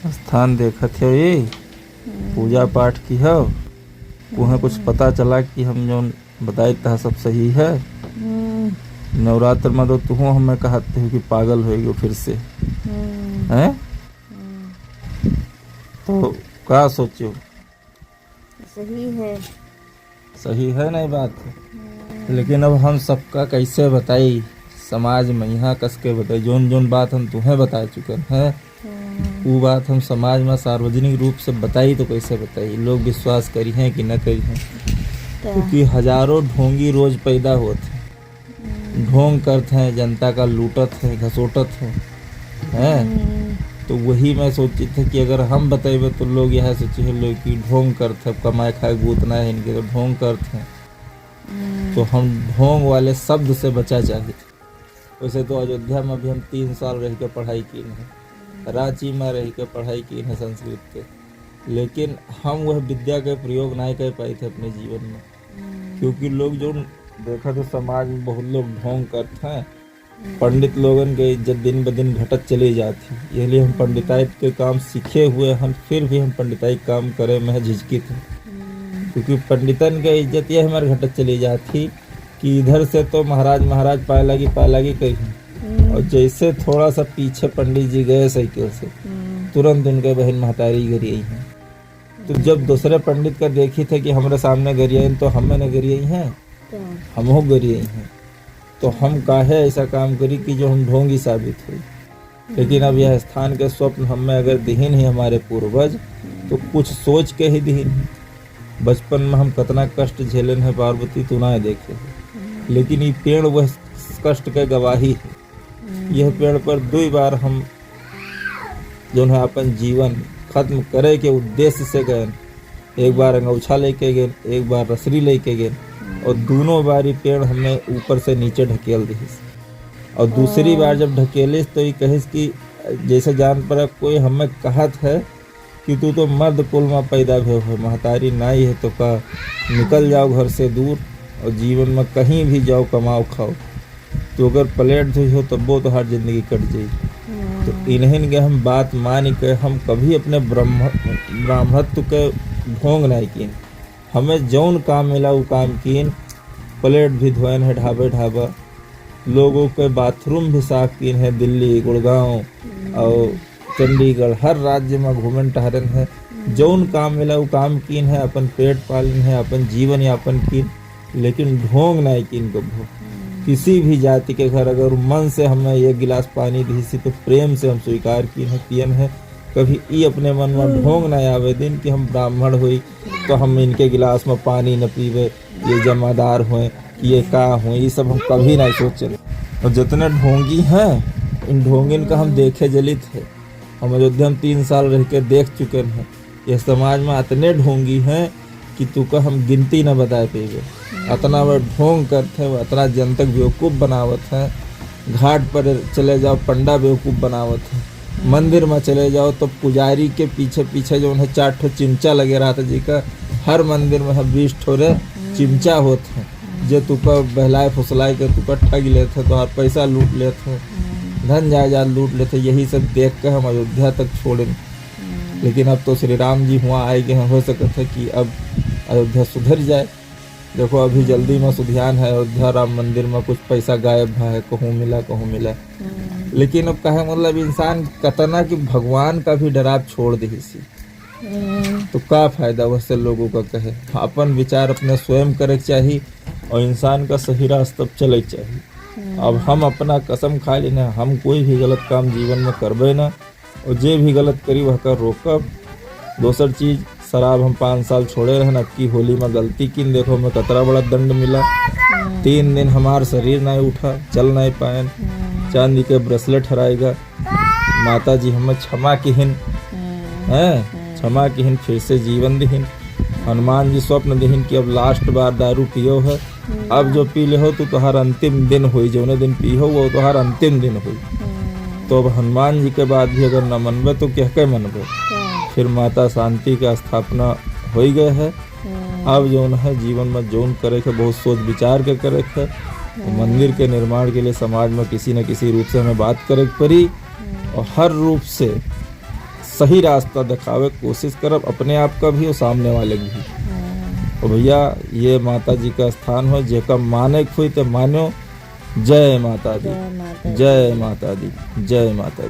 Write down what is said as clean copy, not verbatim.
स्थान देखत है ये पूजा पाठ की है। तुम्हें कुछ पता चला कि हम जो बताए था सब सही है? नवरात्र में तो तुम हमें कहते हो कि पागल होएगी फिर से हैं? तो क्या सोचो? सही है। सही है नहीं बात, लेकिन अब हम सबका कैसे बताई समाज में यहाँ कस के बताई? जोन जोन बात हम तुम्हें बता चुके हैं वो बात हम समाज में सार्वजनिक रूप से बताई तो कैसे बताई? लोग विश्वास करी हैं कि न करी हैं? क्योंकि हजारों ढोंगी रोज पैदा होते हैं, ढोंग करते हैं, जनता का लूटत है, घसोटत है। तो वही मैं सोची थी कि अगर हम बतेबे तो लोग यह सोचे लोग कि ढोंग करते हैं, कमाए खाए बूतना है इनके, तो ढोंग करते हैं। तो हम ढोंग वाले शब्द से बचा चाहिए। वैसे तो अयोध्या में भी हम 3 साल रह के पढ़ाई की है, रांची में रह के पढ़ाई की है संस्कृत के, लेकिन हम वह विद्या का प्रयोग नहीं कर पाए थे अपने जीवन में। क्योंकि लोग जो देखा तो समाज में बहुत लोग ढोंग करते हैं, पंडित लोगन के इज्जत दिन ब दिन घटत चली जाती। इसलिए हम पंडिताई के काम सीखे हुए हम फिर भी हम पंडिताई काम करे में झिझकित हैं। क्योंकि पंडितन के इज्जत ये हमारे घटत चली जाती कि इधर से तो महाराज पाए लगी कहीं, और जैसे थोड़ा सा पीछे पंडित जी गए साइकिल से तुरंत उनके बहन महतारी गिरी हैं। तो जब दूसरे पंडित का देखी थे कि हमारे सामने गरियाई तो हमें न गरियाई हैं, हम हो गरियाई हैं। तो हम काहे ऐसा काम करी कि जो हम ढोंगी साबित हुई। लेकिन अब यह स्थान के स्वप्न हमें अगर दिहिन ही हमारे पूर्वज तो कुछ सोच के ही दिहिन ही। बचपन में हम कितना कष्ट झेलन है पार्वती तू ना देखे, लेकिन ये पेड़ वह कष्ट के गवाही है। यह पेड़ पर 2 बार हम जो है अपन जीवन खत्म करे के उद्देश्य से गए। एक बार अंगौछा लेके गए, एक बार रसरी लेके गए, और दोनों बारी पेड़ हमें ऊपर से नीचे ढकेल दी। और दूसरी बार जब ढकेलिस तो ये कहिस कि जैसे जान पर कोई हमें कहत है कि तू तो मर्द कुल में पैदा भे हो, महतारी नाई है तो का निकल जाओ घर से दूर और जीवन में कहीं भी जाओ कमाओ खाओ। तो अगर प्लेट धोई हो तब वो तो हर जिंदगी कट जाएगी। तो इन्हें के हम बात मान के हम कभी अपने ब्राह्मणत्व के ढोंग नहीं किन। हमें जौन काम मिला वो काम किन, प्लेट भी धोएन है ढाबा, लोगों के बाथरूम भी साफ किन है, दिल्ली गुड़गांव और चंडीगढ़ हर राज्य में घूमन टहरन है। जौन काम मिला वो काम किन है, अपन पेट पालन है, अपन जीवन यापन किन, लेकिन ढोंग नहीं किन कभो। किसी भी जाति के घर अगर मन से हमें 1 गिलास पानी दी तो प्रेम से हम स्वीकार किन है, पियन है। कभी ये अपने मन में ढोंग न आवे दिन कि हम ब्राह्मण हुई तो हम इनके गिलास में पानी न पीवे, ये जमादार हुए, ये का हुए, ये सब हम कभी नहीं सोचे। और जितने ढोंगी हैं इन ढोंगिन का हम देखे जलित है। हम अयोध्या में 3 साल रह के देख चुके हैं। ये समाज में इतने ढोंगी हैं कि तू का हम गिनती न बता पेगे। इतना वह ढोंग करते हैं, इतना जनतक बेवकूफ़ बनावत हैं। घाट पर चले जाओ पंडा बेवकूफ़ बनावत हैं, मंदिर में चले जाओ तो पुजारी के पीछे पीछे जो है 4 ठो चिमचा लगे रहा था जी का। हर मंदिर में 20 ठोरे चिमचा होते हैं जो तुका बहलाए फुसलाए के तुका ठग लेते, तो हर पैसा लूट लेते, धन जायदाद लूट लेते। यही सब देख कर हम अयोध्या तक छोड़े। लेकिन अब तो श्री राम जी हुआ आए गए, हो सकता है कि अब अयोध्या सुधर जाए। देखो अभी जल्दी में सुधियान है अयोध्या राम मंदिर में कुछ पैसा गायब है, कहूँ मिला। लेकिन अब कहे मतलब इंसान कतना कि भगवान का भी डराव छोड़ दी तो क्या फायदा वैसे लोगों का कहे। अपन विचार अपने स्वयं करे चाहिए और इंसान का सही रास्ता चले चाहिए। अब हम अपना कसम खा लेना, हम कोई भी गलत काम जीवन में करबे ना, और जे भी गलत करी वह कर रोकब। दूसर चीज़ शराब हम 5 साल छोड़े रहे, अब की होली में गलती किन देखो मैं कतरा बड़ा दंड मिला। 3 दिन हमार शरीर नहीं उठा, चल नहीं पाए, चांदी के ब्रेसलेट हराएगा। माता जी हमें क्षमा किहिन हैं, क्षमा किहिन, फिर से जीवन दिहिन। हनुमान जी स्वप्न दिहिन कि अब लास्ट बार दारू पियो है, अब जो पी ले हो तो तुम्हारा अंतिम दिन हुई, जो दिन पी हो वो तुम्हारा अंतिम दिन हुई। तो अब हनुमान जी के बाद भी अगर न मनबे तो क्या के मनबे। फिर माता शांति का स्थापना हो गए है। अब जौन है जीवन में जौन करे के बहुत सोच विचार के करे है। तो मंदिर के निर्माण के लिए समाज में किसी न किसी रूप से हमें बात करे पड़ी, और हर रूप से सही रास्ता दिखावे की कोशिश करब, अपने आप का भी और सामने वाले की भी। हाँ, और भैया ये माता जी का स्थान हो, जेका माने हुई तो मानो। जय माता दी, जय माता दी। जय माता दी, जय माता दी।